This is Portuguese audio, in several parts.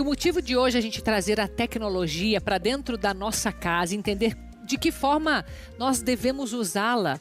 o motivo de hoje é a gente trazer a tecnologia para dentro da nossa casa, entender de que forma nós devemos usá-la,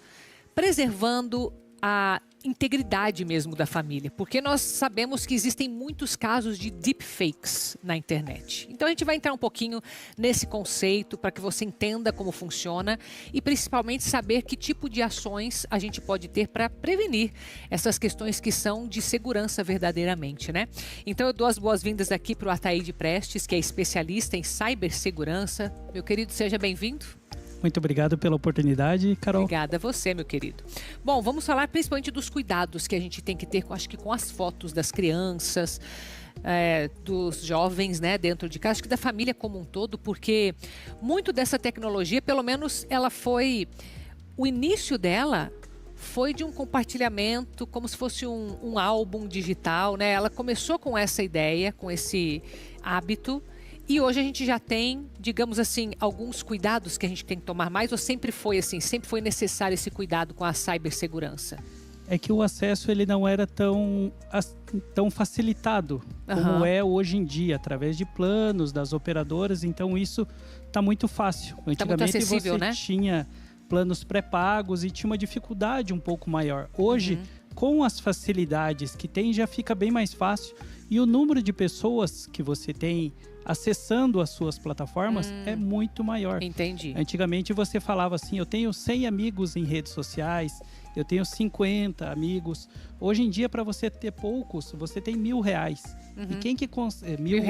preservando a integridade mesmo da família, porque nós sabemos que existem muitos casos de deepfakes na internet. Então a gente vai entrar um pouquinho nesse conceito para que você entenda como funciona e principalmente saber que tipo de ações a gente pode ter para prevenir essas questões que são de segurança verdadeiramente, né? Então eu dou as boas-vindas aqui para o Ataíde Prestes, que é especialista em cibersegurança. Meu querido, seja bem-vindo. Muito obrigado pela oportunidade, Carol. Obrigada a você, meu querido. Bom, vamos falar principalmente dos cuidados que a gente tem que ter, acho que com as fotos das crianças, dos jovens, né, dentro de casa, acho que da família como um todo, porque muito dessa tecnologia, pelo menos o início dela foi de um compartilhamento, como se fosse um álbum digital, né? Ela começou com essa ideia, com esse hábito. E hoje a gente já tem, digamos assim, alguns cuidados que a gente tem que tomar mais, ou sempre foi assim, sempre foi necessário esse cuidado com a cibersegurança? É que o acesso ele não era tão facilitado como é hoje em dia, através de planos das operadoras, então isso está muito fácil. Tá muito acessível, você tinha planos pré-pagos e tinha uma dificuldade um pouco maior. Hoje, com as facilidades que tem, já fica bem mais fácil e o número de pessoas que você tem acessando as suas plataformas é muito maior. Entendi. Antigamente você falava assim, eu tenho 100 amigos em redes sociais, eu tenho 50 amigos. Hoje em dia, para você ter poucos, você tem R$1.000. E quem que consegue... mil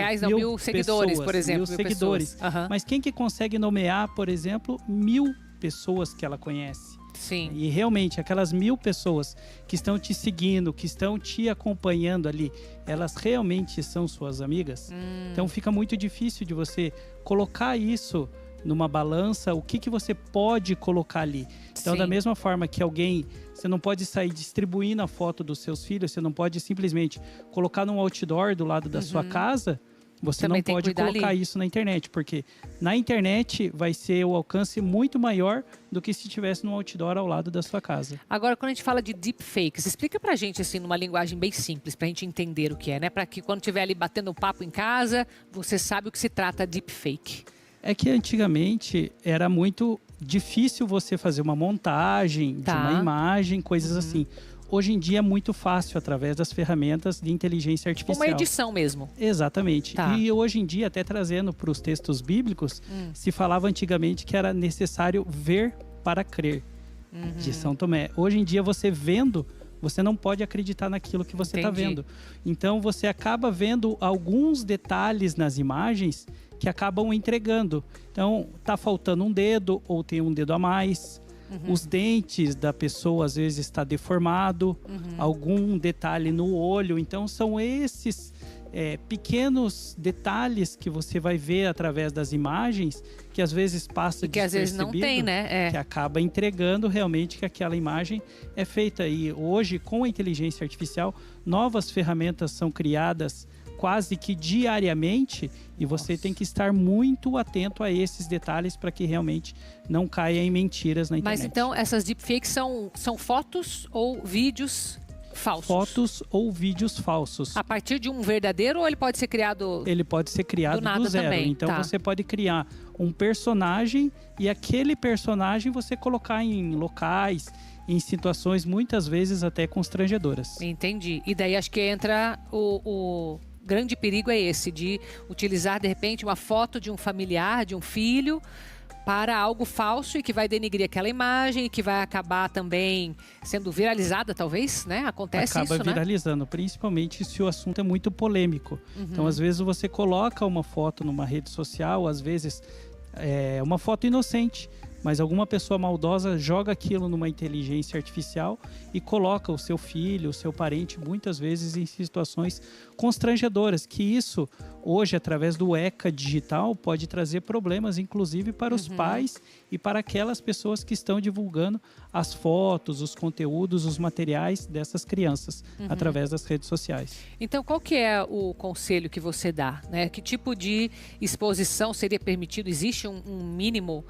seguidores, pessoas, por exemplo. 1.000 seguidores. Mas quem que consegue nomear, por exemplo, 1.000 pessoas que ela conhece? Sim. E realmente, aquelas 1.000 pessoas que estão te seguindo, que estão te acompanhando ali, elas realmente são suas amigas? Então fica muito difícil de você colocar isso numa balança, o que você pode colocar ali. Então, da mesma forma que você não pode sair distribuindo a foto dos seus filhos, você não pode simplesmente colocar num outdoor do lado da sua casa, você também não pode colocar isso na internet, porque na internet vai ser o alcance muito maior do que se estivesse num outdoor ao lado da sua casa. Agora, quando a gente fala de deepfakes, explica pra gente, assim, numa linguagem bem simples, pra gente entender o que é, né? Pra que quando estiver ali batendo um papo em casa, você sabe o que se trata deepfake. É que antigamente era muito difícil você fazer uma montagem de uma imagem, coisas assim. Hoje em dia é muito fácil através das ferramentas de inteligência artificial. Uma edição mesmo. Exatamente. E hoje em dia, até trazendo para os textos bíblicos, se falava antigamente que era necessário ver para crer, de São Tomé. Hoje em dia, você vendo, você não pode acreditar naquilo que você está vendo. Então, você acaba vendo alguns detalhes nas imagens que acabam entregando. Então, tá faltando um dedo ou tem um dedo a mais. Os dentes da pessoa às vezes está deformado, algum detalhe no olho. Então são esses pequenos detalhes que você vai ver através das imagens que às vezes passa despercebido, que às vezes não tem, né? Que acaba entregando realmente que aquela imagem é feita. E hoje, com a inteligência artificial, novas ferramentas são criadas quase que diariamente e você tem que estar muito atento a esses detalhes para que realmente não caia em mentiras na internet. Mas então essas deepfakes são fotos ou vídeos falsos? Fotos ou vídeos falsos. A partir de um verdadeiro ou ele pode ser criado? Ele pode ser criado do zero. Também. Então você pode criar um personagem e aquele personagem você colocar em locais, em situações muitas vezes até constrangedoras. Entendi. E daí acho que entra o grande perigo é esse, de utilizar de repente uma foto de um familiar, de um filho, para algo falso e que vai denigrir aquela imagem e que vai acabar também sendo viralizada, talvez, né? Acontece isso, né? Acaba viralizando, principalmente se o assunto é muito polêmico. Então, às vezes você coloca uma foto numa rede social, às vezes é uma foto inocente, mas alguma pessoa maldosa joga aquilo numa inteligência artificial e coloca o seu filho, o seu parente, muitas vezes em situações constrangedoras, que isso, hoje, através do ECA digital, pode trazer problemas, inclusive para os pais e para aquelas pessoas que estão divulgando as fotos, os conteúdos, os materiais dessas crianças, através das redes sociais. Então, qual que é o conselho que você dá, né? Que tipo de exposição seria permitido? Existe um mínimo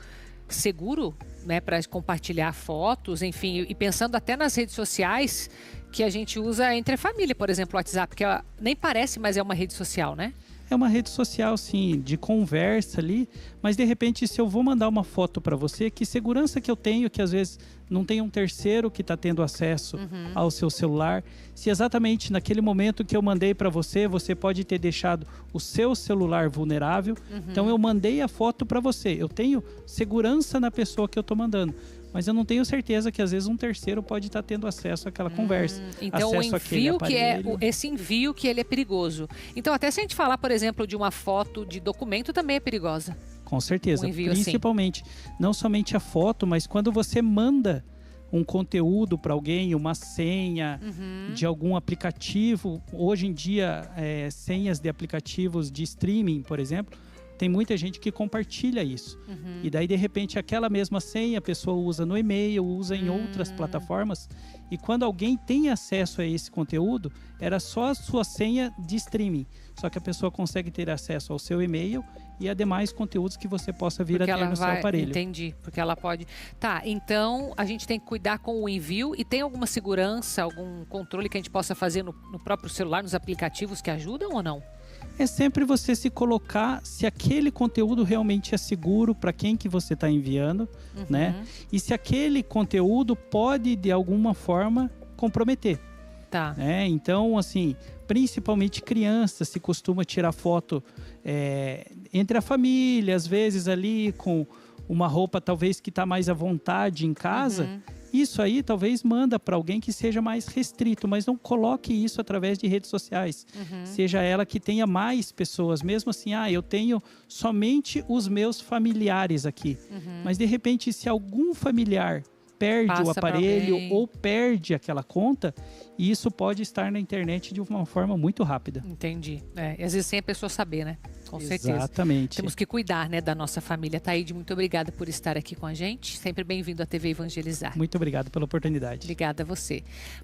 seguro, né, para compartilhar fotos, enfim, e pensando até nas redes sociais que a gente usa entre a família, por exemplo, o WhatsApp, que nem parece, mas é uma rede social, né? É uma rede social, sim, de conversa ali, mas de repente, se eu vou mandar uma foto para você, que segurança que eu tenho, que às vezes não tem um terceiro que está tendo acesso ao seu celular, se exatamente naquele momento que eu mandei para você, você pode ter deixado o seu celular vulnerável, então eu mandei a foto para você, eu tenho segurança na pessoa que eu estou mandando. Mas eu não tenho certeza que às vezes um terceiro pode estar tendo acesso àquela conversa. Então o envio esse envio que ele é perigoso. Então até se a gente falar, por exemplo, de uma foto de documento também é perigosa. Com certeza, principalmente assim. Não somente a foto, mas quando você manda um conteúdo para alguém, uma senha de algum aplicativo. Hoje em dia, senhas de aplicativos de streaming, por exemplo, tem muita gente que compartilha isso. E daí, de repente, aquela mesma senha a pessoa usa no e-mail, usa em outras plataformas. E quando alguém tem acesso a esse conteúdo, era só a sua senha de streaming. Só que a pessoa consegue ter acesso ao seu e-mail e a demais conteúdos que você possa vir a ter no seu aparelho. Entendi, porque ela pode... Tá, então a gente tem que cuidar com o envio. E tem alguma segurança, algum controle que a gente possa fazer no próprio celular, nos aplicativos que ajudam ou não? É sempre você se colocar se aquele conteúdo realmente é seguro para quem que você está enviando, né? E se aquele conteúdo pode, de alguma forma, comprometer. Tá. Então, assim, principalmente crianças se costuma tirar foto entre a família, às vezes ali com uma roupa talvez que está mais à vontade em casa. Isso aí talvez manda para alguém que seja mais restrito, mas não coloque isso através de redes sociais. Seja ela que tenha mais pessoas, mesmo assim, eu tenho somente os meus familiares aqui. Mas de repente, se algum familiar perde o aparelho ou perde aquela conta, isso pode estar na internet de uma forma muito rápida. Entendi. E às vezes sem a pessoa saber, né? Com certeza. Exatamente. Temos que cuidar, né, da nossa família. Taíde, muito obrigada por estar aqui com a gente. Sempre bem-vindo à TV Evangelizar. Muito obrigado pela oportunidade. Obrigada a você.